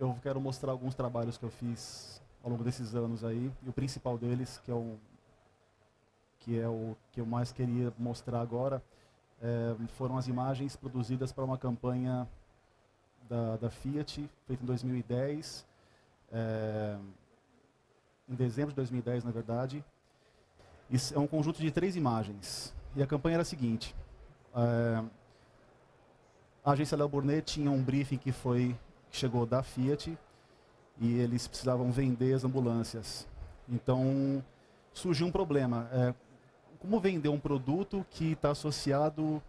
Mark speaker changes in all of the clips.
Speaker 1: eu quero mostrar alguns trabalhos que eu fiz ao longo desses anos aí, e o principal deles, que é o que eu mais queria mostrar agora, foram as imagens produzidas para uma campanha da Fiat, feita em 2010, em dezembro de 2010, na verdade. Isso é um conjunto de 3 imagens. E a campanha era a seguinte: a agência Léo Burnet tinha um briefing que chegou da Fiat, e eles precisavam vender as ambulâncias. Então, surgiu um problema. Como vender um produto que está associado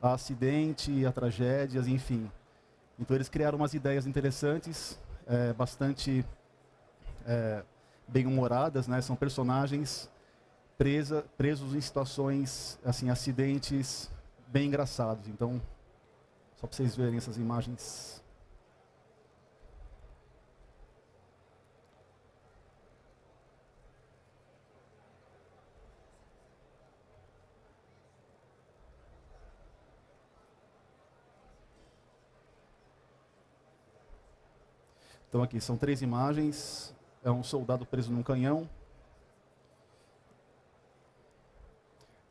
Speaker 1: a acidente, a tragédias, enfim. Então, eles criaram umas ideias interessantes, bastante bem-humoradas, né? São personagens presos em situações, assim, acidentes bem engraçados. Então, só para vocês verem essas imagens. Então aqui são 3 imagens. É um soldado preso num canhão,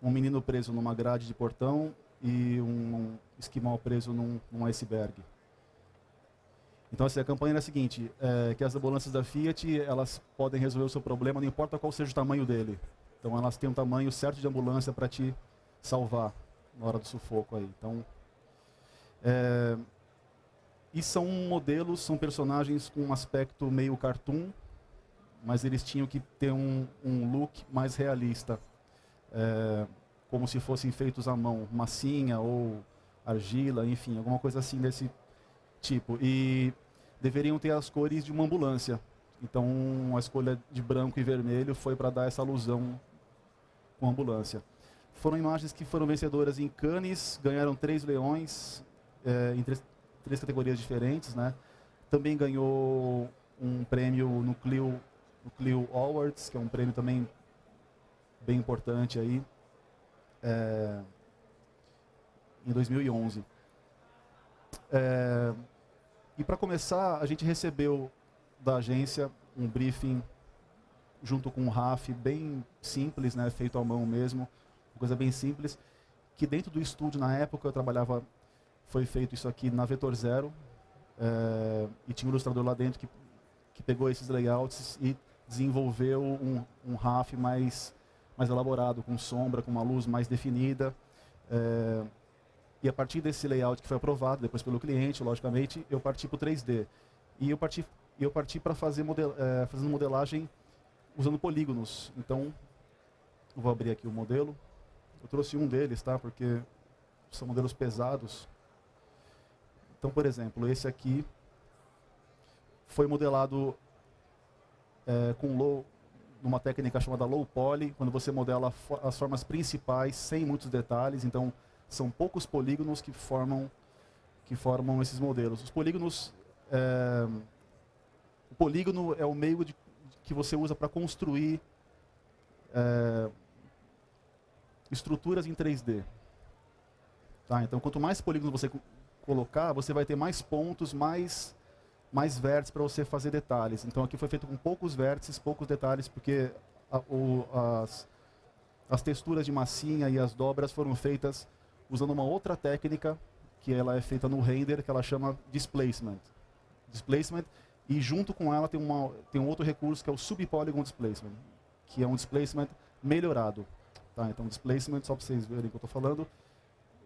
Speaker 1: um menino preso numa grade de portão e um esquimal preso num iceberg. Então assim, a campanha é a seguinte: que as ambulâncias da Fiat, elas podem resolver o seu problema, não importa qual seja o tamanho dele. Então elas têm um tamanho certo de ambulância para te salvar na hora do sufoco aí. Então, e são modelos, são personagens com um aspecto meio cartoon, mas eles tinham que ter um look mais realista, como se fossem feitos à mão, massinha ou argila, enfim, alguma coisa assim desse tipo. E deveriam ter as cores de uma ambulância. Então a escolha de branco e vermelho foi para dar essa alusão com a ambulância. Foram imagens que foram vencedoras em Cannes, ganharam 3 leões, em 3 categorias diferentes, né? Também ganhou um prêmio no Clio Awards, que é um prêmio também bem importante aí, em 2011. E para começar, a gente recebeu da agência um briefing junto com um RAF bem simples, né, feito à mão mesmo, uma coisa bem simples, que dentro do estúdio, na época eu trabalhava, foi feito isso aqui na Vetor Zero, e tinha um ilustrador lá dentro que pegou esses layouts e desenvolveu um RAF mais elaborado, com sombra, com uma luz mais definida. E a partir desse layout que foi aprovado, depois pelo cliente, logicamente, eu parti para o 3D. E eu parti para fazendo modelagem usando polígonos. Então, eu vou abrir aqui o modelo. Eu trouxe um deles, tá? Porque são modelos pesados. Então, por exemplo, esse aqui foi modelado numa técnica chamada low poly, quando você modela as formas principais sem muitos detalhes. Então, são poucos polígonos que formam esses modelos. Os polígonos, o polígono é o meio que você usa para construir estruturas em 3D. Tá? Então, quanto mais polígono você colocar, você vai ter mais pontos, mais vértices para você fazer detalhes. Então, aqui foi feito com poucos vértices, poucos detalhes, porque as texturas de massinha e as dobras foram feitas usando uma outra técnica, que ela é feita no render, que ela chama displacement. E junto com ela tem um outro recurso, que é o subpolygon displacement, que é um displacement melhorado. Tá? Então, displacement, só para vocês verem o que eu estou falando,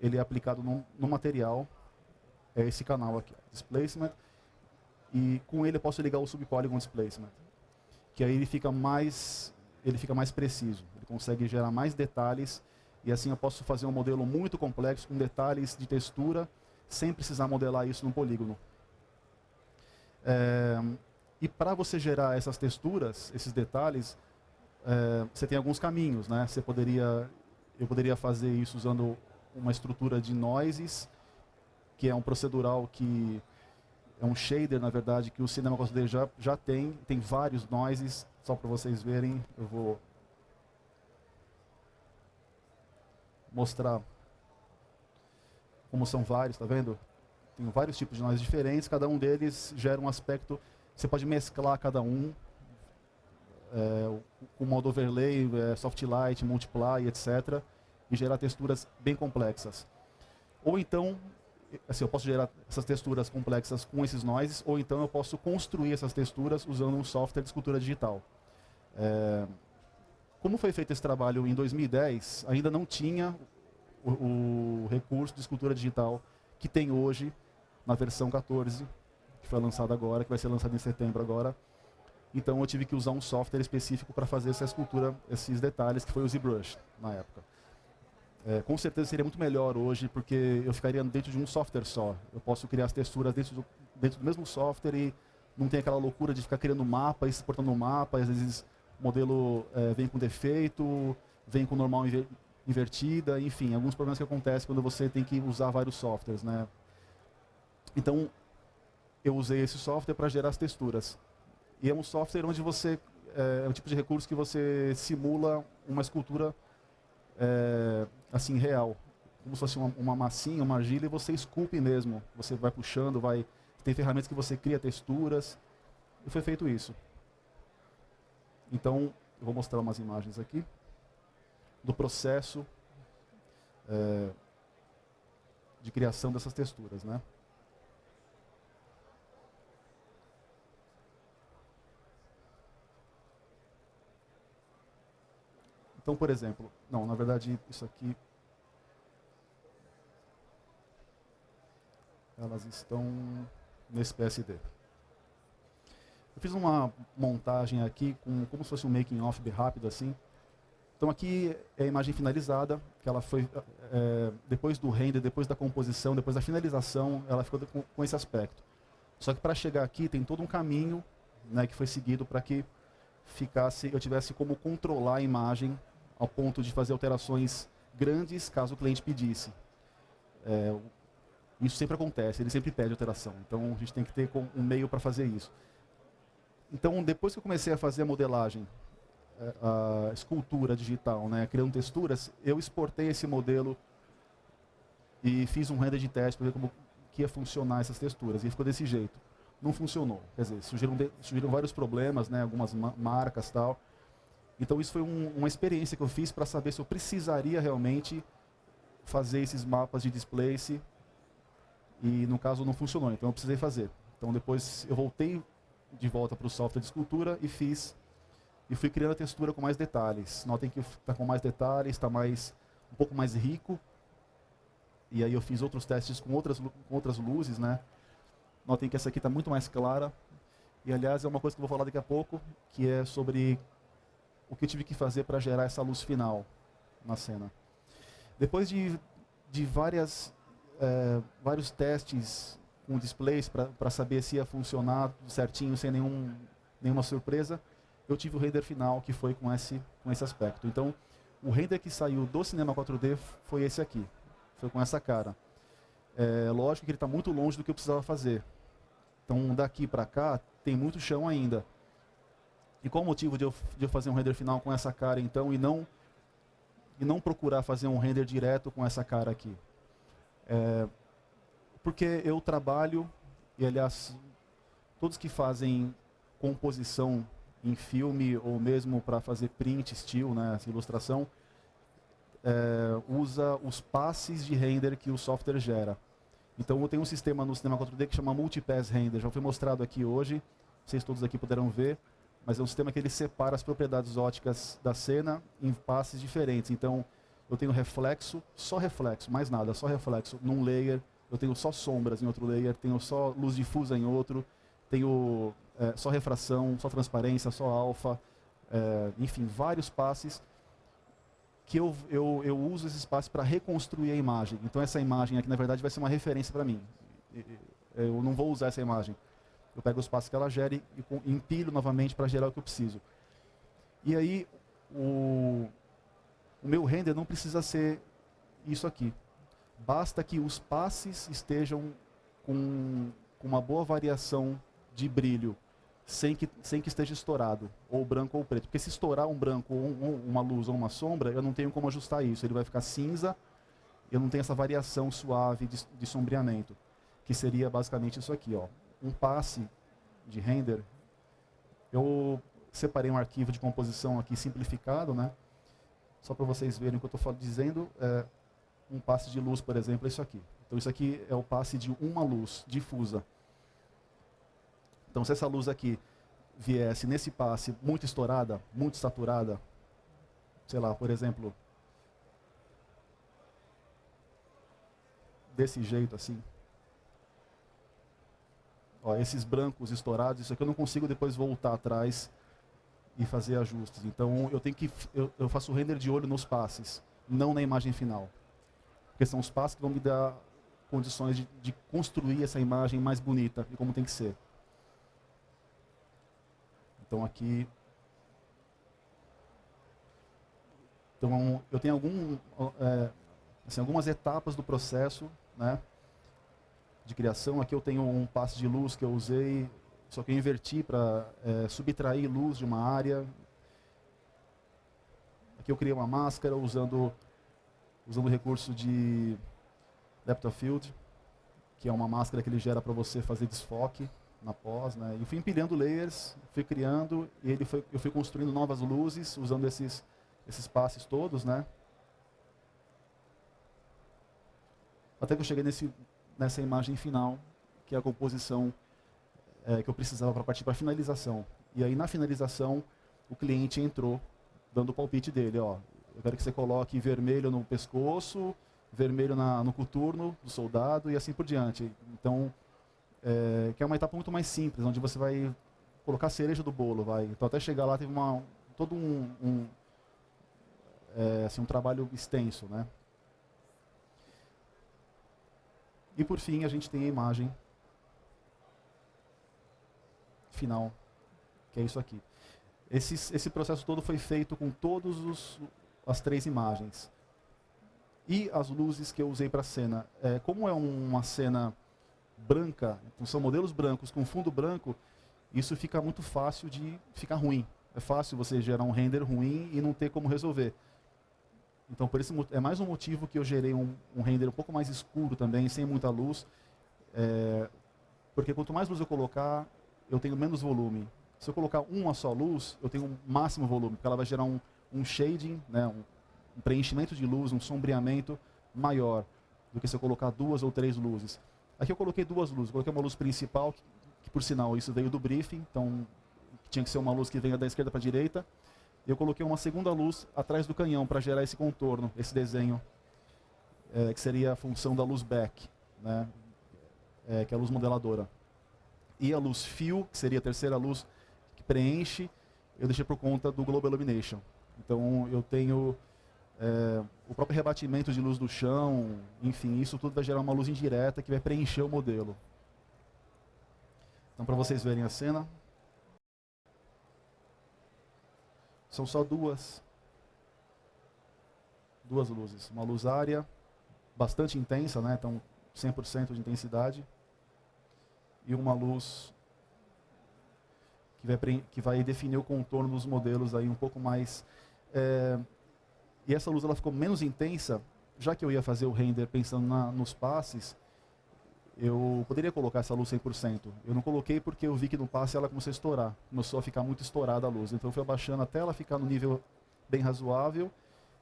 Speaker 1: ele é aplicado no material, é esse canal aqui, ó, displacement, e com ele eu posso ligar o subpolygon displacement, que aí ele fica mais preciso, ele consegue gerar mais detalhes, e assim eu posso fazer um modelo muito complexo, com detalhes de textura, sem precisar modelar isso num polígono. E para você gerar essas texturas, esses detalhes, você tem alguns caminhos, né? Eu poderia fazer isso usando uma estrutura de noises, que é um procedural que é um shader, na verdade, que o Cinema 4D já tem vários noises, só para vocês verem. Eu vou mostrar como são vários, tá vendo? Tenho vários tipos de noise diferentes, cada um deles gera um aspecto, você pode mesclar cada um, com modo overlay, soft light, multiply, etc. E gerar texturas bem complexas. Ou então, assim, eu posso gerar essas texturas complexas com esses noises, ou então eu posso construir essas texturas usando um software de escultura digital. Como foi feito esse trabalho em 2010, ainda não tinha o recurso de escultura digital que tem hoje na versão 14, que foi lançada agora, que vai ser lançada em setembro agora. Então eu tive que usar um software específico para fazer essa escultura, esses detalhes, que foi o ZBrush na época. Com certeza seria muito melhor hoje, porque eu ficaria dentro de um software só. Eu posso criar as texturas dentro do mesmo software e não tem aquela loucura de ficar criando mapa, exportando um mapa, às vezes o modelo vem com defeito, vem com normal invertida, enfim, alguns problemas que acontecem quando você tem que usar vários softwares, né? Então, eu usei esse software para gerar as texturas. E é um software onde você, é um tipo de recurso que você simula uma escultura assim, real. Como se fosse uma massinha, uma argila, e você esculpe mesmo. Você vai puxando, tem ferramentas que você cria texturas. E foi feito isso. Então, eu vou mostrar umas imagens aqui do processo de criação dessas texturas, né? Então, por exemplo, não, na verdade, isso aqui, elas estão nesse PSD. Eu fiz uma montagem aqui, como se fosse um making of bem rápido, assim. Então aqui é a imagem finalizada, que ela foi, depois do render, depois da composição, depois da finalização, ela ficou com esse aspecto. Só que para chegar aqui tem todo um caminho, né, que foi seguido para que eu tivesse como controlar a imagem ao ponto de fazer alterações grandes caso o cliente pedisse. Isso sempre acontece, ele sempre pede alteração. Então a gente tem que ter um meio para fazer isso. Então depois que eu comecei a fazer a modelagem, a escultura digital, né, criando texturas, eu exportei esse modelo e fiz um render de teste para ver como que ia funcionar essas texturas. E ficou desse jeito. Não funcionou. Quer dizer, surgiram vários problemas, né, algumas marcas e tal. Então isso foi uma experiência que eu fiz para saber se eu precisaria realmente fazer esses mapas de displace. E no caso não funcionou, então eu precisei fazer. Então depois eu voltei de volta para o software de escultura e fui criando a textura com mais detalhes. Notem que está com mais detalhes, está um pouco mais rico. E aí eu fiz outros testes com outras luzes, né? Notem que essa aqui está muito mais clara. E aliás é uma coisa que eu vou falar daqui a pouco, que é sobre o que eu tive que fazer para gerar essa luz final na cena. Depois de vários testes com displays para saber se ia funcionar certinho, sem nenhuma surpresa, eu tive o render final, que foi com esse aspecto. Então, o render que saiu do Cinema 4D foi esse aqui. Foi com essa cara. Lógico que ele está muito longe do que eu precisava fazer. Então, daqui para cá, tem muito chão ainda. E qual o motivo de eu fazer um render final com essa cara, então, e não procurar fazer um render direto com essa cara aqui? Porque eu trabalho, e aliás, todos que fazem composição em filme, ou mesmo para fazer print, still, né, essa ilustração, usa os passes de render que o software gera. Então eu tenho um sistema no Cinema 4D que chama Multipass Render, já foi mostrado aqui hoje, vocês todos aqui puderam ver, mas é um sistema que ele separa as propriedades ópticas da cena em passes diferentes. Então eu tenho reflexo, só reflexo, mais nada, só reflexo num layer, eu tenho só sombras em outro layer, tenho só luz difusa em outro, tenho só refração, só transparência, só alfa, enfim, vários passes que eu uso esses passes para reconstruir a imagem. Então essa imagem aqui, na verdade, vai ser uma referência para mim. Eu não vou usar essa imagem. Eu pego os passes que ela gere e empilho novamente para gerar o que eu preciso. E aí, o meu render não precisa ser isso aqui. Basta que os passes estejam com uma boa variação de brilho, sem que esteja estourado, ou branco ou preto. Porque se estourar um branco, ou uma luz ou uma sombra, eu não tenho como ajustar isso. Ele vai ficar cinza, eu não tenho essa variação suave de sombreamento. que seria basicamente isso aqui, ó, um passe de render. Eu separei um arquivo de composição aqui simplificado, né? Só para vocês verem o que eu estou dizendo. Um passe de luz, por exemplo, é isso aqui. Então isso aqui é o passe de uma luz difusa. Então se essa luz aqui viesse nesse passe muito estourada, muito saturada, sei lá, por exemplo, desse jeito assim, ó, esses brancos estourados, isso aqui eu não consigo depois voltar atrás e fazer ajustes. Então eu faço o render de olho nos passes, não na imagem final. Porque são os passes que vão me dar condições de construir essa imagem mais bonita e como tem que ser. Então aqui... Então eu tenho algumas etapas do processo, né, de criação. Aqui eu tenho um passe de luz que eu usei, só que eu inverti para subtrair luz de uma área. Aqui eu criei uma máscara usando o recurso de Depth of Field, que é uma máscara que ele gera para você fazer desfoque na pós, né? E fui empilhando layers, fui criando, e eu fui construindo novas luzes, usando esses passes todos, né? Até que eu cheguei nessa imagem final, que é a composição que eu precisava para partir para a finalização. E aí, na finalização, o cliente entrou, dando o palpite dele, ó. Eu quero que você coloque vermelho no pescoço, vermelho no coturno do soldado e assim por diante. Então, que é uma etapa muito mais simples, onde você vai colocar a cereja do bolo, vai. Então, até chegar lá, teve todo um trabalho extenso, né? E por fim, a gente tem a imagem final, que é isso aqui. Esse processo todo foi feito com todas as 3 imagens. E as luzes que eu usei para a cena. Como é uma cena branca, então são modelos brancos com fundo branco, isso fica muito fácil de ficar ruim. É fácil você gerar um render ruim e não ter como resolver. Então, por esse é mais um motivo que eu gerei um render um pouco mais escuro também, sem muita luz. Porque quanto mais luz eu colocar, eu tenho menos volume. Se eu colocar uma só luz, eu tenho um máximo volume, porque ela vai gerar um shading, né, um preenchimento de luz, um sombreamento maior do que se eu colocar 2 ou 3 luzes. Aqui eu coloquei 2 luzes. Coloquei uma luz principal, que por sinal isso veio do briefing, então tinha que ser uma luz que venha da esquerda para a direita. Eu coloquei uma segunda luz atrás do canhão para gerar esse contorno, esse desenho, que seria a função da luz back, né, que é a luz modeladora. E a luz fill, que seria a terceira luz que preenche, eu deixei por conta do Global Illumination. Então eu tenho o próprio rebatimento de luz do chão, enfim, isso tudo vai gerar uma luz indireta que vai preencher o modelo. Então, para vocês verem a cena, são só duas luzes. Uma luz área, bastante intensa, né? Então 100% de intensidade. E uma luz que vai definir o contorno dos modelos aí um pouco mais... E essa luz ela ficou menos intensa, já que eu ia fazer o render pensando nos passes, eu poderia colocar essa luz 100%. Eu não coloquei porque eu vi que no passe ela começou a estourar. Começou a ficar muito estourada a luz. Então eu fui abaixando até ela ficar no nível bem razoável.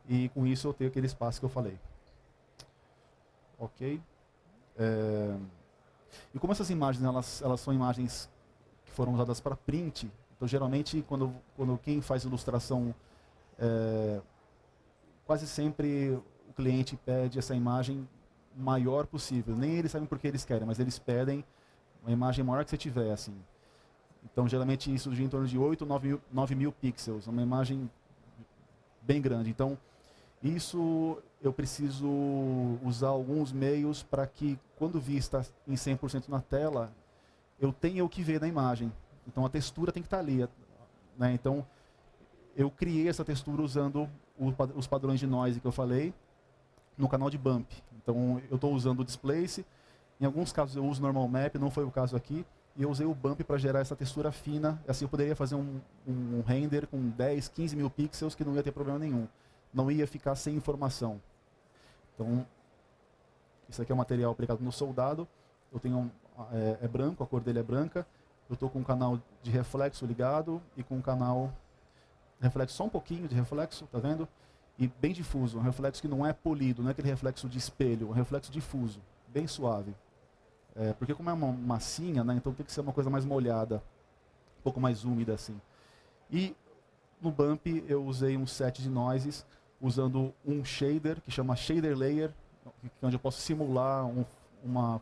Speaker 1: E com isso eu tenho aquele espaço que eu falei. Ok? E como essas imagens elas são imagens que foram usadas para print, então geralmente quando quem faz ilustração, quase sempre o cliente pede essa imagem maior possível. Nem eles sabem por que eles querem, mas eles pedem uma imagem maior que você tiver, assim. Então, geralmente, isso gira em torno de 8 ou 9 mil pixels, uma imagem bem grande. Então, isso eu preciso usar alguns meios para que, quando vista em 100% na tela, eu tenha o que ver na imagem. Então, a textura tem que estar ali, né? Então, eu criei essa textura usando os padrões de noise que eu falei no canal de bump. Então, eu estou usando o displace. Em alguns casos, eu uso normal map, não foi o caso aqui. E eu usei o bump para gerar essa textura fina. Assim, eu poderia fazer um render com 10, 15 mil pixels que não ia ter problema nenhum. Não ia ficar sem informação. Então, isso aqui é o material aplicado no soldado. eu tenho é branco, a cor dele é branca. Eu estou com um canal de reflexo ligado e com um canal reflexo, só um pouquinho de reflexo, tá vendo? E bem difuso, um reflexo que não é polido, não é aquele reflexo de espelho, um reflexo difuso, bem suave. Porque como é uma massinha, né, então tem que ser uma coisa mais molhada, um pouco mais úmida assim. E no bump eu usei um set de noises, usando um shader, que chama Shader Layer, onde eu posso simular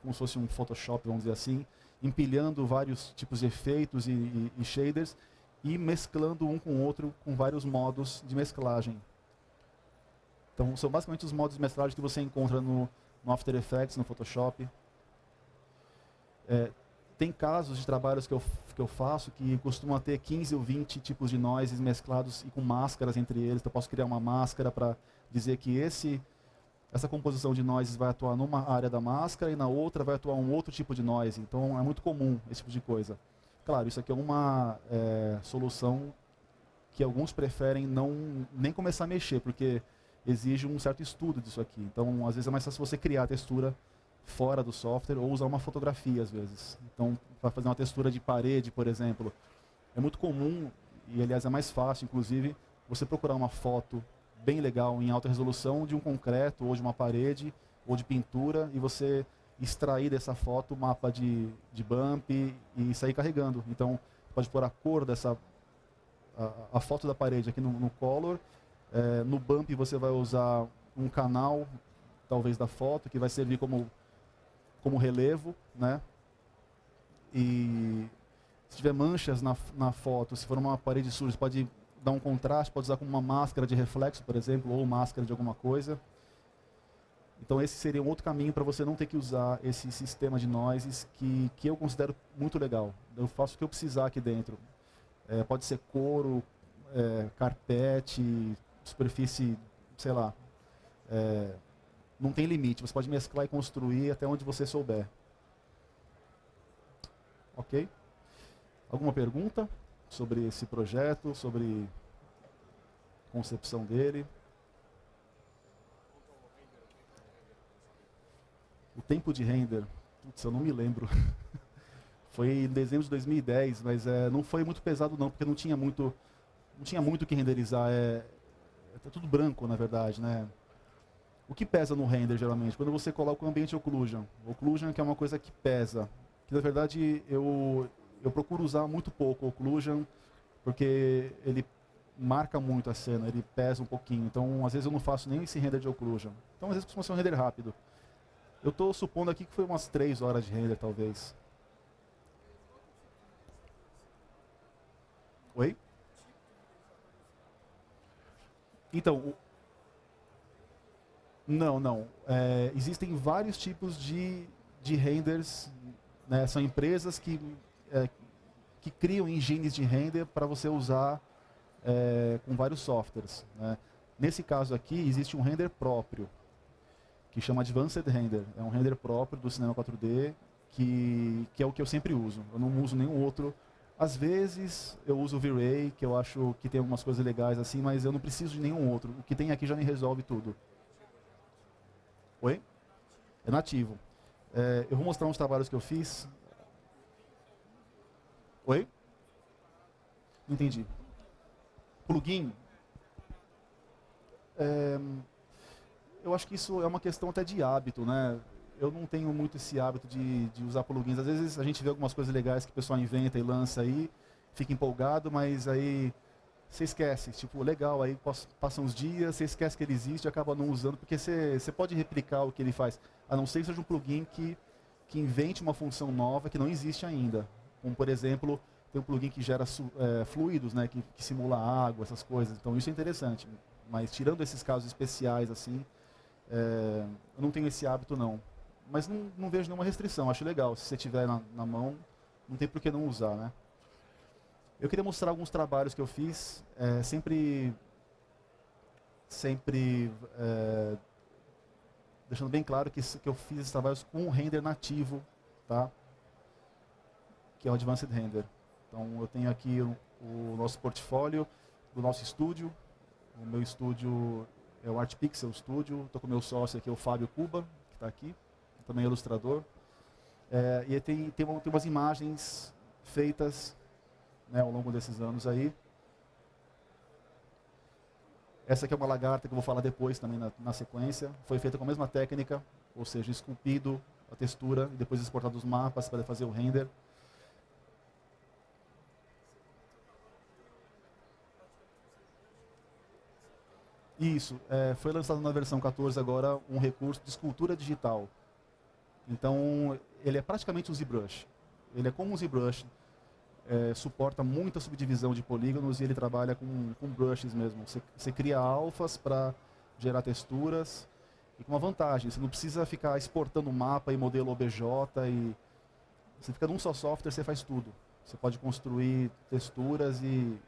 Speaker 1: como se fosse um Photoshop, vamos dizer assim, empilhando vários tipos de efeitos e shaders, e mesclando um com o outro com vários modos de mesclagem. Então, são basicamente os modos de mesclagem que você encontra no After Effects, no Photoshop. Tem casos de trabalhos que eu faço que costumam ter 15 ou 20 tipos de noises mesclados e com máscaras entre eles. Então, eu posso criar uma máscara para dizer que essa composição de noises vai atuar numa área da máscara e na outra vai atuar um outro tipo de noise. Então, é muito comum esse tipo de coisa. Claro, isso aqui é uma solução que alguns preferem nem começar a mexer, porque exige um certo estudo disso aqui. Então, às vezes é mais fácil você criar a textura fora do software ou usar uma fotografia, às vezes. Então, para fazer uma textura de parede, por exemplo, é muito comum, e aliás é mais fácil, inclusive, você procurar uma foto bem legal em alta resolução de um concreto ou de uma parede ou de pintura e você extrair dessa foto o mapa de bump e sair carregando. Então, pode pôr a cor a foto da parede aqui no color. No bump você vai usar um canal, talvez da foto, que vai servir como relevo, né? E se tiver manchas na foto, se for uma parede suja, você pode dar um contraste, pode usar como uma máscara de reflexo, por exemplo, ou máscara de alguma coisa. Então esse seria um outro caminho para você não ter que usar esse sistema de noises que eu considero muito legal. Eu faço o que eu precisar aqui dentro. Pode ser couro, carpete, superfície, sei lá. Não tem limite, você pode mesclar e construir até onde você souber. Ok? Alguma pergunta sobre esse projeto, sobre a concepção dele? O tempo de render, putz, eu não me lembro. Foi em dezembro de 2010, mas não foi muito pesado não, porque não tinha muito o que renderizar. Tá tudo branco, na verdade, né? O que pesa no render, geralmente? Quando você coloca o Ambient Occlusion. O Occlusion que é uma coisa que pesa. Que, na verdade, eu procuro usar muito pouco o Occlusion, porque ele marca muito a cena, ele pesa um pouquinho. Então, às vezes eu não faço nem esse render de Occlusion. Então, às vezes costuma ser um render rápido. Eu estou supondo aqui que foi umas 3 horas de render, talvez. Oi? Então, não. Existem vários tipos de renders, né? São empresas que criam engines de render para você usar com vários softwares, né? Nesse caso aqui, existe um render próprio, que chama Advanced Render. É um render próprio do cinema 4D, que é o que eu sempre uso. Eu não uso nenhum outro. Às vezes eu uso o V-Ray, que eu acho que tem algumas coisas legais assim, mas eu não preciso de nenhum outro. O que tem aqui já me resolve tudo. Oi? É nativo. Eu vou mostrar uns trabalhos que eu fiz. Oi? Não entendi. Plugin? Eu acho que isso é uma questão até de hábito, né? Eu não tenho muito esse hábito de usar plugins. Às vezes a gente vê algumas coisas legais que o pessoal inventa e lança aí, fica empolgado, mas aí você esquece. Tipo, legal, aí passam uns dias, você esquece que ele existe e acaba não usando, porque você pode replicar o que ele faz. A não ser que seja um plugin que invente uma função nova que não existe ainda. Como, por exemplo, tem um plugin que gera fluidos, né? Que simula água, essas coisas. Então isso é interessante. Mas tirando esses casos especiais, assim, eu não tenho esse hábito, não. Mas não vejo nenhuma restrição, acho legal. Se você tiver na mão, não tem por que não usar, né? Eu queria mostrar alguns trabalhos que eu fiz, sempre deixando bem claro que eu fiz esses trabalhos com um render nativo, tá? Que é o Advanced Render. Então eu tenho aqui o nosso portfólio do nosso estúdio. O meu estúdio é o Art Pixel Studio. Estou com o meu sócio aqui, o Fábio Cuba, que está aqui, também é ilustrador. E tem umas imagens feitas, né, ao longo desses anos aí. Essa aqui é uma lagarta que eu vou falar depois também na sequência. Foi feita com a mesma técnica, ou seja, esculpido a textura e depois exportado os mapas para fazer o render. Isso, foi lançado na versão 14 agora um recurso de escultura digital. Então, ele é praticamente um ZBrush. Ele é como um ZBrush, suporta muita subdivisão de polígonos e ele trabalha com brushes mesmo. Você cria alfas para gerar texturas e com uma vantagem, você não precisa ficar exportando mapa e modelo OBJ e você fica num só software, você faz tudo. Você pode construir texturas e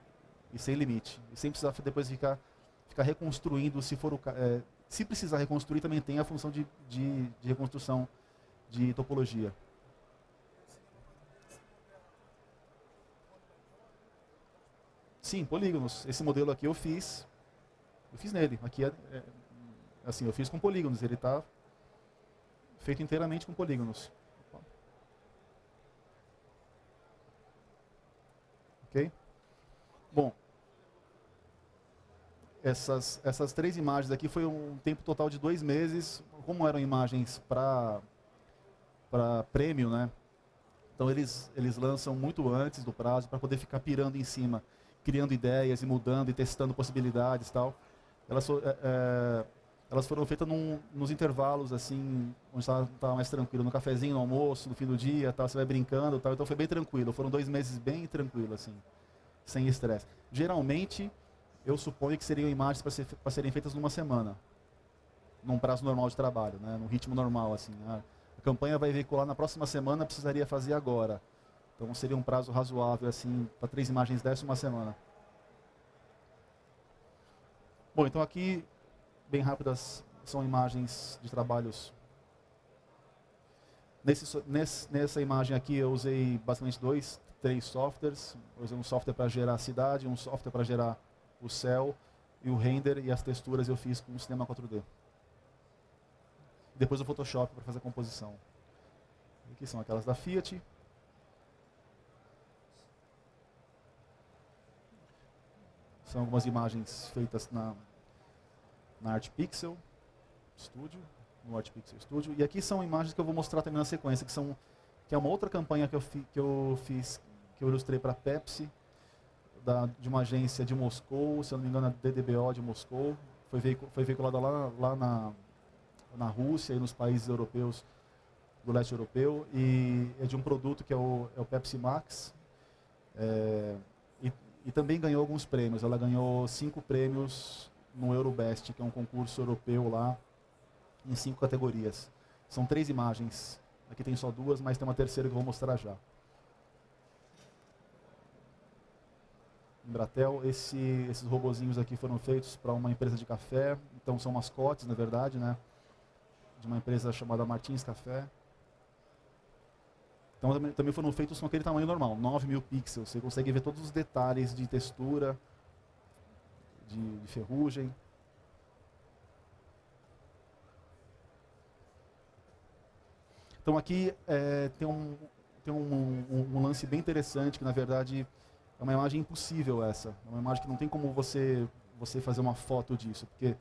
Speaker 1: sem limite. E sem precisar depois ficar reconstruindo, se precisar reconstruir, também tem a função de reconstrução de topologia. Sim, polígonos. Esse modelo aqui eu fiz nele. Aqui assim, eu fiz com polígonos. Ele está feito inteiramente com polígonos. Ok? Bom, essas 3 imagens aqui foi um tempo total de 2 meses. Como eram imagens para prêmio, né? Então eles lançam muito antes do prazo para poder ficar pirando em cima, criando ideias e mudando e testando possibilidades e tal. Elas foram feitas nos intervalos, assim, onde estava mais tranquilo, no cafezinho, no almoço, no fim do dia, tal, você vai brincando, tal. Então foi bem tranquilo. Foram 2 meses bem tranquilos, assim, sem estresse. Geralmente, eu suponho que seriam imagens para serem feitas numa semana, num prazo normal de trabalho, né, num ritmo normal, assim. A campanha vai veicular na próxima semana, precisaria fazer agora. Então seria um prazo razoável, assim, para 3 imagens dessas, uma semana. Bom, então aqui, bem rápidas, são imagens de trabalhos. Nessa imagem aqui eu usei basicamente 3 softwares. Eu usei um software para gerar a cidade, um software para gerar o céu, e o render e as texturas eu fiz com o Cinema 4D. Depois o Photoshop para fazer a composição. Aqui são aquelas da Fiat. São algumas imagens feitas na ArtPixel Studio, no ArtPixel Studio. E aqui são imagens que eu vou mostrar também na sequência, que é uma outra campanha que eu ilustrei para a Pepsi, de uma agência de Moscou, se eu não me engano, a DDBO de Moscou. Foi veiculada lá na Rússia e nos países europeus, do leste europeu, e é de um produto que é o Pepsi Max, e também ganhou alguns prêmios. Ela ganhou 5 prêmios no Eurobest, que é um concurso europeu lá, em 5 categorias. São 3 imagens, aqui tem só 2, mas tem uma terceira que eu vou mostrar já. Embratel, esses robozinhos aqui foram feitos para uma empresa de café, então são mascotes, na verdade, né? De uma empresa chamada Martins Café. Então também foram feitos com aquele tamanho normal, 9.000 pixels. Você consegue ver todos os detalhes de textura, de ferrugem. Então aqui tem um lance bem interessante, que na verdade é uma imagem impossível essa. É uma imagem que não tem como você fazer uma foto disso, porque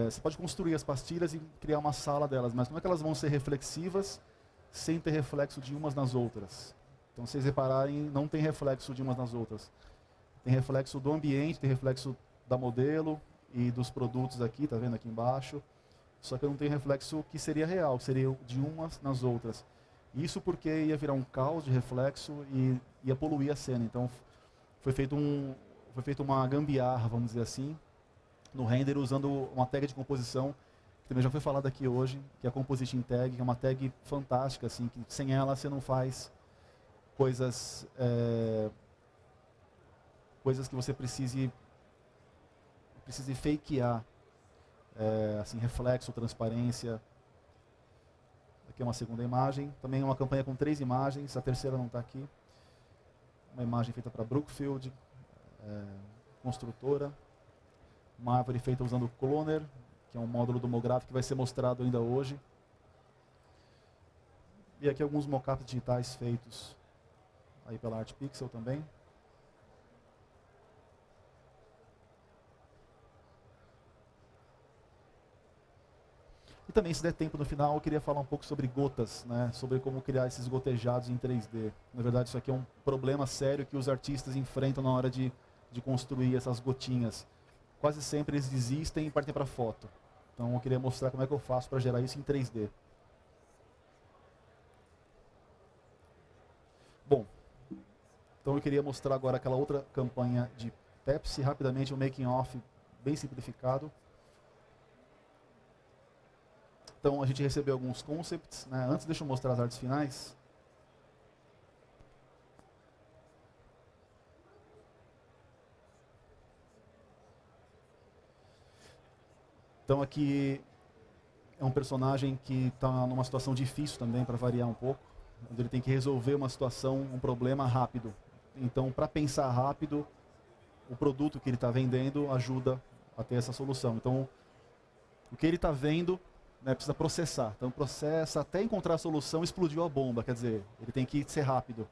Speaker 1: você pode construir as pastilhas e criar uma sala delas, mas como é que elas vão ser reflexivas sem ter reflexo de umas nas outras? Então, se vocês repararem, não tem reflexo de umas nas outras. Tem reflexo do ambiente, tem reflexo da modelo e dos produtos aqui, tá vendo aqui embaixo? Só que não tem reflexo que seria real, seria de umas nas outras. Isso porque ia virar um caos de reflexo e ia poluir a cena. Então, foi feita uma gambiarra, vamos dizer assim, no render, usando uma tag de composição, que também já foi falado aqui hoje, que é a Compositing Tag, que é uma tag fantástica, assim, que sem ela você não faz coisas que você precise fakear, assim, reflexo, transparência. Aqui é uma segunda imagem, também é uma campanha com 3 imagens, a terceira não está aqui. Uma imagem feita para Brookfield, construtora. Uma árvore feita usando o Cloner, que é um módulo domográfico que vai ser mostrado ainda hoje. E aqui alguns mockups digitais feitos aí pela ArtPixel também. E também, se der tempo no final, eu queria falar um pouco sobre gotas, né? Sobre como criar esses gotejados em 3D. Na verdade, isso aqui é um problema sério que os artistas enfrentam na hora de construir essas gotinhas. Quase sempre eles desistem e partem para foto. Então eu queria mostrar como é que eu faço para gerar isso em 3D. Bom, então eu queria mostrar agora aquela outra campanha de Pepsi, rapidamente um making off bem simplificado. Então a gente recebeu alguns concepts, né? Antes deixa eu mostrar as artes finais. Então aqui é um personagem que está numa situação difícil também, para variar um pouco, onde ele tem que resolver uma situação, um problema rápido. Então, para pensar rápido, o produto que ele está vendendo ajuda a ter essa solução. Então, o que ele está vendo, né, precisa processar. Então, processa até encontrar a solução, explodiu a bomba. Quer dizer, ele tem que ser rápido.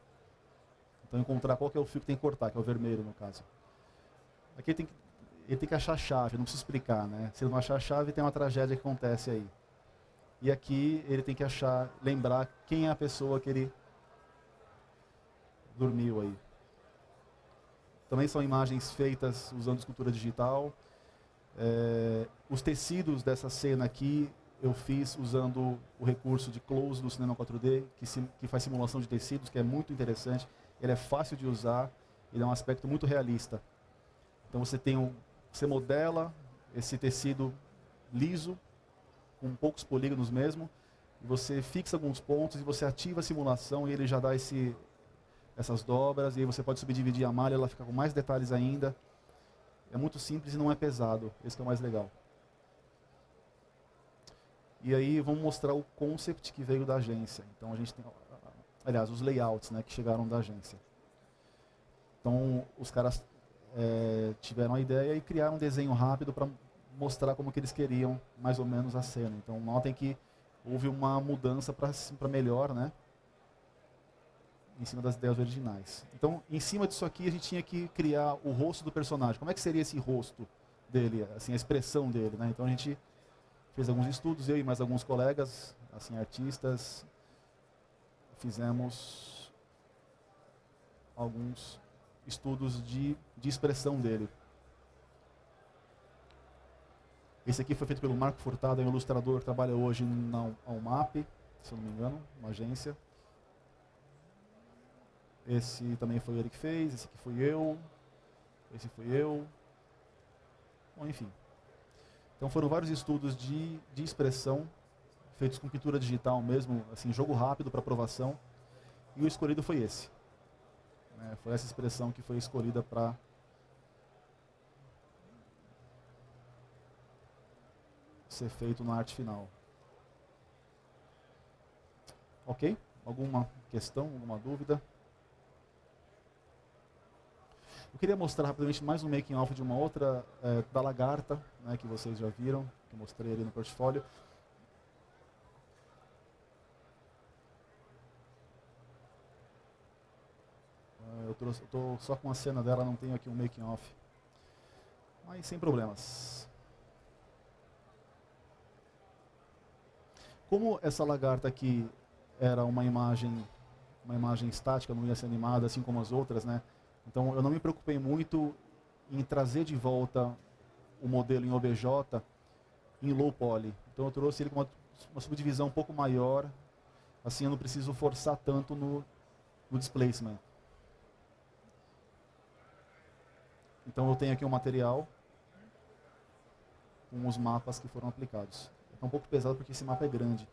Speaker 1: Então, encontrar qual que é o fio que tem que cortar, que é o vermelho, no caso. Aqui ele tem que achar a chave, não precisa explicar, né? Se ele não achar a chave, tem uma tragédia que acontece aí. E aqui ele tem que lembrar quem é a pessoa que ele dormiu aí. Também são imagens feitas usando escultura digital. Os tecidos dessa cena aqui eu fiz usando o recurso de close do Cinema 4D, que faz simulação de tecidos, que é muito interessante. Ele é fácil de usar, ele é um aspecto muito realista. Então você modela esse tecido liso, com poucos polígonos mesmo, e você fixa alguns pontos e você ativa a simulação e ele já dá essas dobras, e aí você pode subdividir a malha, ela fica com mais detalhes ainda. É muito simples e não é pesado, esse que é o mais legal. E aí vamos mostrar o concept que veio da agência. Então a gente tem, aliás, os layouts, né, que chegaram da agência. Então os caras tiveram a ideia e criaram um desenho rápido para mostrar como que eles queriam mais ou menos a cena. Então notem que houve uma mudança para melhor, né? Em cima das ideias originais. Então, em cima disso aqui, a gente tinha que criar o rosto do personagem. Como é que seria esse rosto dele, assim, a expressão dele, né? Então a gente fez alguns estudos, eu e mais alguns colegas, assim, artistas, fizemos alguns estudos de expressão dele. Esse aqui foi feito pelo Marco Furtado, é um ilustrador que trabalha hoje na UMAP, se eu não me engano, uma agência. Esse também foi ele que fez, esse aqui fui eu, esse fui eu. Bom, enfim. Então foram vários estudos de expressão, feitos com pintura digital mesmo, assim, jogo rápido para aprovação. E o escolhido foi esse. Foi essa expressão que foi escolhida para ser feito na arte final. Ok? Alguma questão, alguma dúvida? Eu queria mostrar rapidamente mais um making off de uma outra, da lagarta, né, que vocês já viram, que eu mostrei ali no portfólio. Eu estou só com a cena dela, não tenho aqui um making off. Mas sem problemas. Como essa lagarta aqui era uma imagem estática, não ia ser animada, assim como as outras, né? Então eu não me preocupei muito em trazer de volta o modelo em OBJ em low poly. Então eu trouxe ele com uma subdivisão um pouco maior, assim eu não preciso forçar tanto no displacement. Então eu tenho aqui um material com os mapas que foram aplicados. É um pouco pesado porque esse mapa é grande.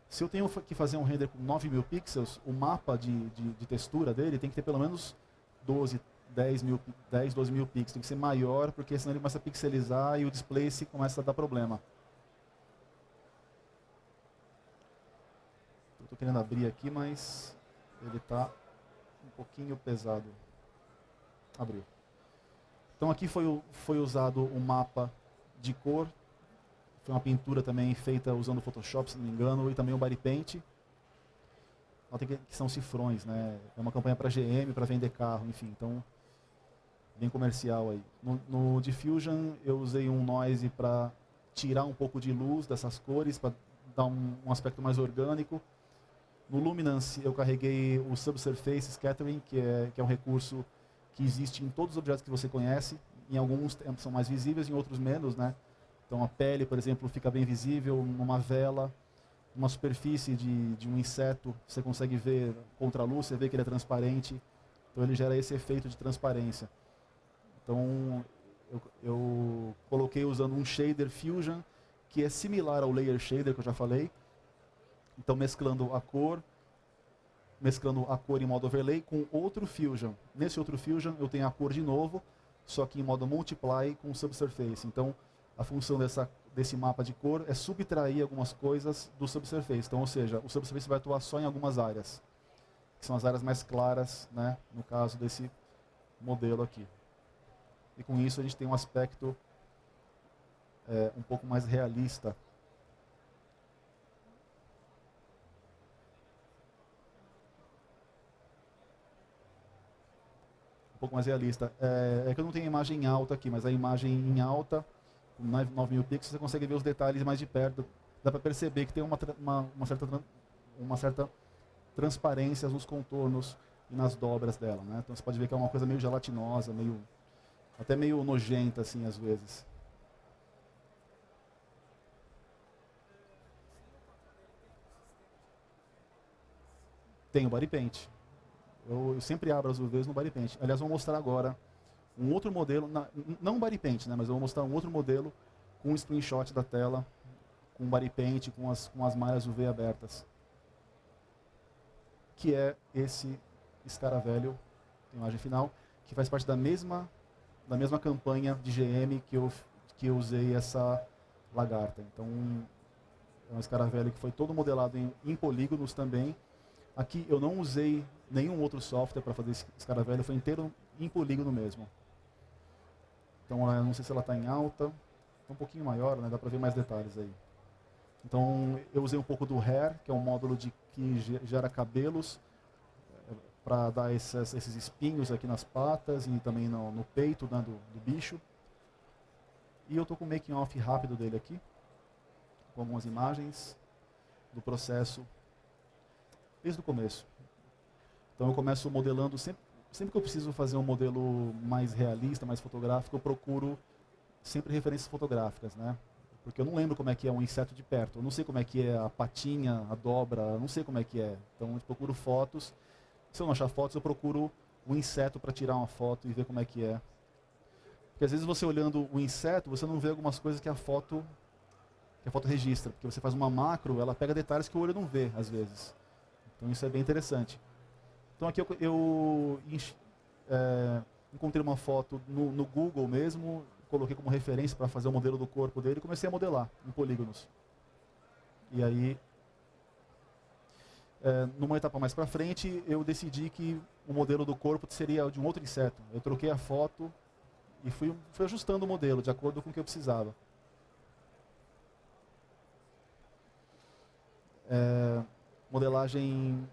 Speaker 1: Se eu tenho que fazer um render com 9.000 pixels, o mapa de textura dele tem que ter pelo menos 10, 12 mil pixels. Tem que ser maior, porque senão ele começa a pixelizar e o displace começa a dar problema. Estou querendo abrir aqui, mas ele está um pouquinho pesado. Abriu. Então aqui foi usado um mapa de cor. Foi uma pintura também feita usando o Photoshop, se não me engano, e também o Body Paint. notem que são cifrões, né? É uma campanha para GM, para vender carro, enfim, então bem comercial aí. No Diffusion eu usei um noise para tirar um pouco de luz dessas cores, para dar um aspecto mais orgânico. No Luminance eu carreguei o Subsurface Scattering, que é um recurso que existe em todos os objetos que você conhece. Em alguns são mais visíveis, em outros menos, né? Então a pele, por exemplo, fica bem visível numa vela, numa superfície de um inseto, você consegue ver contra a luz, você vê que ele é transparente. Então ele gera esse efeito de transparência. Então eu coloquei usando um shader Fusion, que é similar ao layer shader que eu já falei. Então mesclando a cor em modo overlay com outro Fusion. Nesse outro Fusion eu tenho a cor de novo, só que em modo multiply com subsurface. Então a função desse mapa de cor é subtrair algumas coisas do subsurface. Então, ou seja, o subsurface vai atuar só em algumas áreas, que são as áreas mais claras, né, no caso desse modelo aqui. E com isso a gente tem um aspecto um pouco mais realista. Um pouco mais realista. É que eu não tenho imagem alta aqui, mas a imagem em alta, com 9.000 pixels, você consegue ver os detalhes mais de perto. Dá para perceber que tem uma certa transparência nos contornos e nas dobras dela, né? Então você pode ver que é uma coisa meio gelatinosa, até meio nojenta, assim, às vezes. Tem o Body Paint. Eu sempre abro as UVs no Body Paint. Aliás, vou mostrar agora um outro modelo, não Body Paint, né, mas eu vou mostrar um outro modelo com um screenshot da tela, com Body Paint, com as malhas UV abertas. Que é esse escaravelho, imagem final, que faz parte da mesma campanha de GM que eu usei essa lagarta. Então, é um escaravelho que foi todo modelado em polígonos também. Aqui eu não usei nenhum outro software para fazer esse escaravelho, foi inteiro em polígono mesmo. Então, eu não sei se ela está em alta, tá um pouquinho maior, né? Dá para ver mais detalhes aí. Então, eu usei um pouco do Hair, que é um módulo que gera cabelos, para dar esses espinhos aqui nas patas e também no peito, né, do bicho. E eu estou com o making off rápido dele aqui, com algumas imagens do processo desde o começo. Então eu começo modelando, sempre que eu preciso fazer um modelo mais realista, mais fotográfico, eu procuro sempre referências fotográficas, né? Porque eu não lembro como é que é um inseto de perto, eu não sei como é que é a patinha, a dobra, eu não sei como é que é. Então eu procuro fotos, se eu não achar fotos, eu procuro o inseto para tirar uma foto e ver como é que é. Porque às vezes você olhando o inseto, você não vê algumas coisas que a foto registra, porque você faz uma macro, ela pega detalhes que o olho não vê, às vezes. Então isso é bem interessante. Então aqui eu encontrei uma foto no Google mesmo, coloquei como referência para fazer o modelo do corpo dele e comecei a modelar em polígonos. E aí, numa etapa mais para frente, eu decidi que o modelo do corpo seria de um outro inseto. Eu troquei a foto e fui ajustando o modelo de acordo com o que eu precisava. Modelagem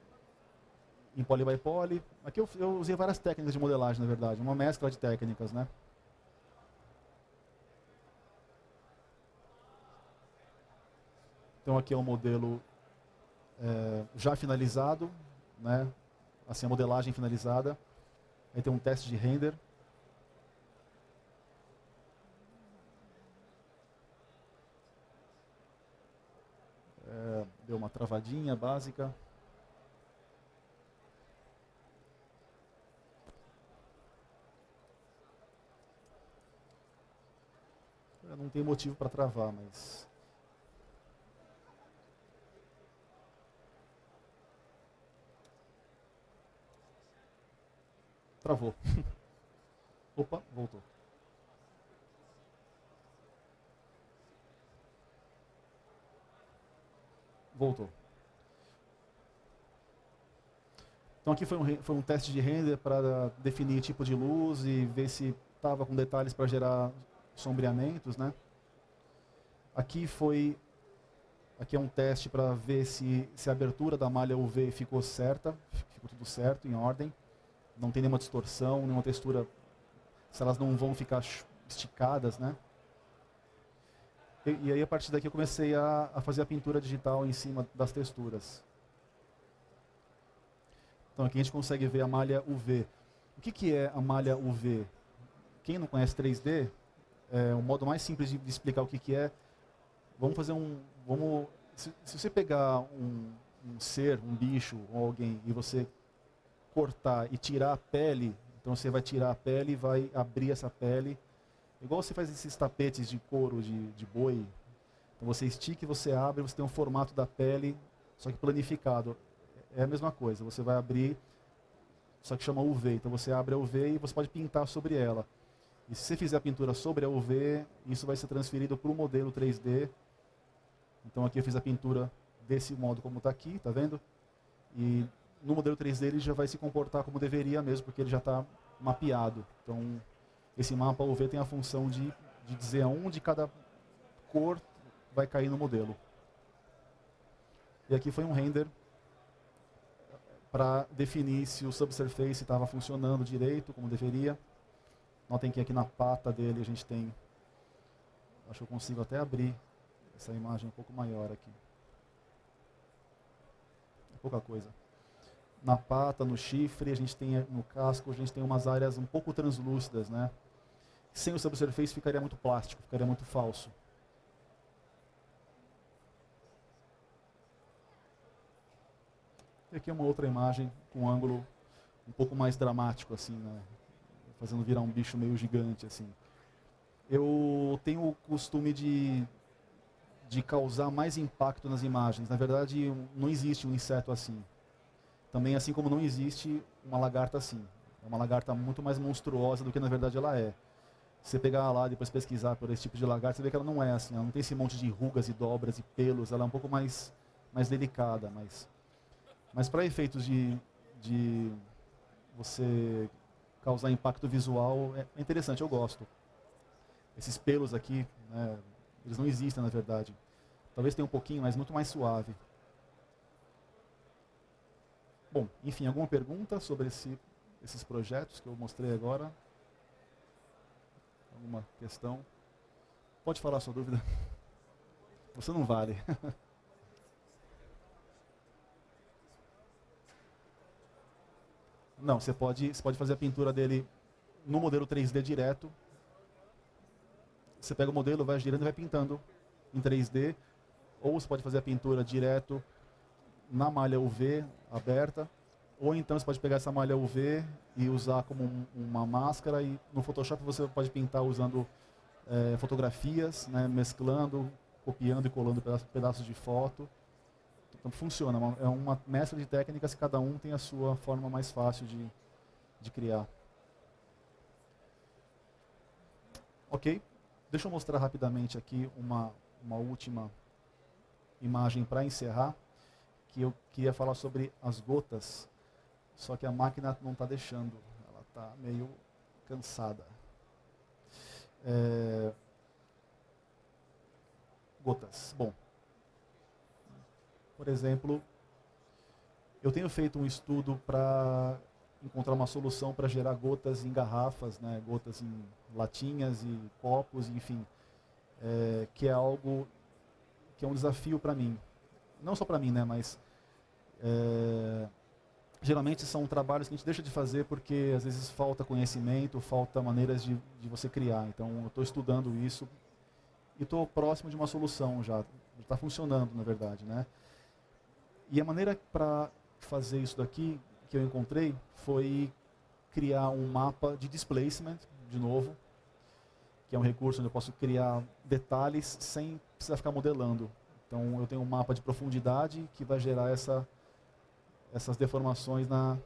Speaker 1: em poly by poly. Aqui eu usei várias técnicas de modelagem, na verdade, uma mescla de técnicas, né? Então aqui é um modelo já finalizado, né? Assim, a modelagem finalizada. Aí tem um teste de render. Deu uma travadinha básica. Não tem motivo para travar, mas... Travou. Opa, voltou. Voltou. Então aqui foi um teste de render para definir tipo de luz e ver se estava com detalhes para gerar sombreamentos, né? Aqui foi Aqui é um teste para ver se a abertura da malha UV ficou certa, ficou tudo certo, em ordem. Não tem nenhuma distorção, nenhuma textura, se elas não vão ficar esticadas, né? E aí, a partir daqui, eu comecei a fazer a pintura digital em cima das texturas. Então, aqui a gente consegue ver a malha UV. O que é a malha UV? Quem não conhece 3D, o modo mais simples de explicar o que é, vamos fazer se você pegar um ser, um bicho ou alguém, e você cortar e tirar a pele, então você vai tirar a pele e vai abrir essa pele, igual você faz esses tapetes de couro de boi. Então você estica e você abre, você tem um formato da pele, só que planificado. É a mesma coisa, você vai abrir, só que chama UV. Então você abre a UV e você pode pintar sobre ela. E se você fizer a pintura sobre a UV, isso vai ser transferido para o modelo 3D. Então aqui eu fiz a pintura desse modo como está aqui, tá vendo? E no modelo 3D ele já vai se comportar como deveria mesmo, porque ele já está mapeado. Então esse mapa UV tem a função de dizer aonde cada cor vai cair no modelo. E aqui foi um render para definir se o subsurface estava funcionando direito, como deveria. Notem que aqui na pata dele a gente tem... Acho que eu consigo até abrir essa imagem um pouco maior aqui. É pouca coisa. Na pata, no chifre, a gente tem, no casco, a gente tem umas áreas um pouco translúcidas, né? Sem o subsurface ficaria muito plástico, ficaria muito falso. E aqui é uma outra imagem com um ângulo um pouco mais dramático, assim, né? Fazendo virar um bicho meio gigante, assim. Eu tenho o costume de causar mais impacto nas imagens. Na verdade, não existe um inseto assim. Também assim como não existe uma lagarta assim. É uma lagarta muito mais monstruosa do que na verdade ela é. Se você pegar lá e depois pesquisar por esse tipo de lagarta, você vê que ela não é assim. Ela não tem esse monte de rugas e dobras e pelos. Ela é um pouco mais delicada. Mas para efeitos de você causar impacto visual, é interessante, eu gosto. Esses pelos aqui, né, eles não existem na verdade. Talvez tenha um pouquinho, mas muito mais suave. Bom, enfim, alguma pergunta sobre esses projetos que eu mostrei agora? Alguma questão? Pode falar a sua dúvida. Você não vale. Não, você pode fazer a pintura dele no modelo 3D direto. Você pega o modelo, vai girando e vai pintando em 3D. Ou você pode fazer a pintura direto na malha UV aberta. Ou então você pode pegar essa malha UV e usar como uma máscara. E no Photoshop você pode pintar usando fotografias, né, mesclando, copiando e colando pedaços de foto. Então funciona, é uma mescla de técnicas, cada um tem a sua forma mais fácil de criar. Ok, deixa eu mostrar rapidamente aqui uma última imagem para encerrar, que eu queria falar sobre as gotas, só que a máquina não está deixando, ela está meio cansada. Gotas, bom. Por exemplo, eu tenho feito um estudo para encontrar uma solução para gerar gotas em garrafas, né, gotas em latinhas e copos, enfim, que é algo que é um desafio para mim. Não só para mim, né, mas geralmente são trabalhos que a gente deixa de fazer porque às vezes falta conhecimento, falta maneiras de você criar. Então eu estou estudando isso e estou próximo de uma solução já está funcionando, na verdade, né? E a maneira para fazer isso daqui que eu encontrei foi criar um mapa de displacement, de novo, que é um recurso onde eu posso criar detalhes sem precisar ficar modelando. Então eu tenho um mapa de profundidade que vai gerar essas deformações na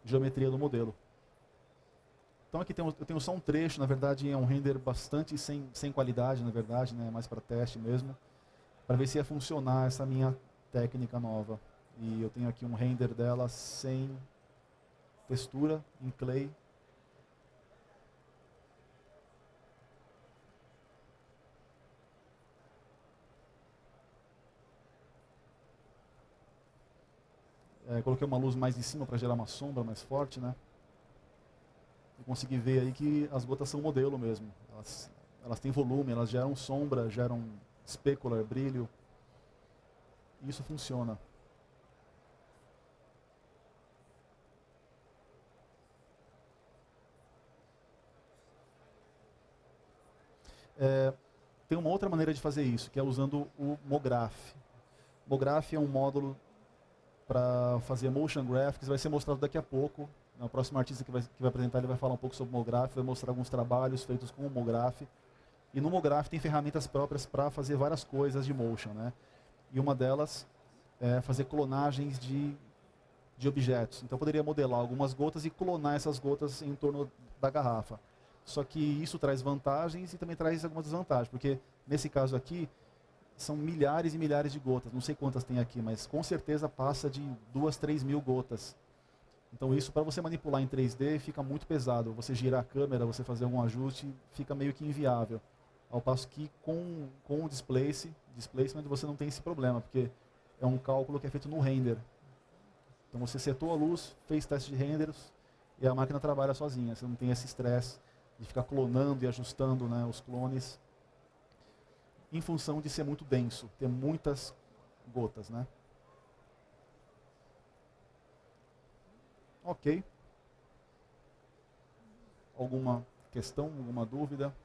Speaker 1: geometria do modelo. Então aqui eu tenho só um trecho, na verdade é um render bastante sem qualidade, na verdade, né, mais para teste mesmo, para ver se ia funcionar essa minha técnica nova. E eu tenho aqui um render dela sem textura, em clay. Coloquei uma luz mais em cima para gerar uma sombra mais forte, né? E consegui ver aí que as gotas são modelo mesmo. Elas têm volume, elas geram sombra, geram specular, brilho. E isso funciona. Tem uma outra maneira de fazer isso, que é usando o MoGraph. MoGraph é um módulo para fazer motion graphics, vai ser mostrado daqui a pouco. O próximo artista que vai apresentar, ele vai falar um pouco sobre o MoGraph, vai mostrar alguns trabalhos feitos com o MoGraph. E no MoGraph tem ferramentas próprias para fazer várias coisas de motion, né? E uma delas é fazer clonagens de objetos. Então eu poderia modelar algumas gotas e clonar essas gotas em torno da garrafa. Só que isso traz vantagens e também traz algumas desvantagens, porque nesse caso aqui são milhares e milhares de gotas, não sei quantas tem aqui, mas com certeza passa de 2, 3 mil gotas. Então isso, para você manipular em 3D, fica muito pesado. Você girar a câmera, você fazer algum ajuste, fica meio que inviável. Ao passo que com o displacement você não tem esse problema, porque é um cálculo que é feito no render. Então você setou a luz, fez teste de renders e a máquina trabalha sozinha. Você não tem esse estresse de ficar clonando e ajustando, né, os clones, em função de ser muito denso, ter muitas gotas, né? Ok. Alguma questão, alguma dúvida?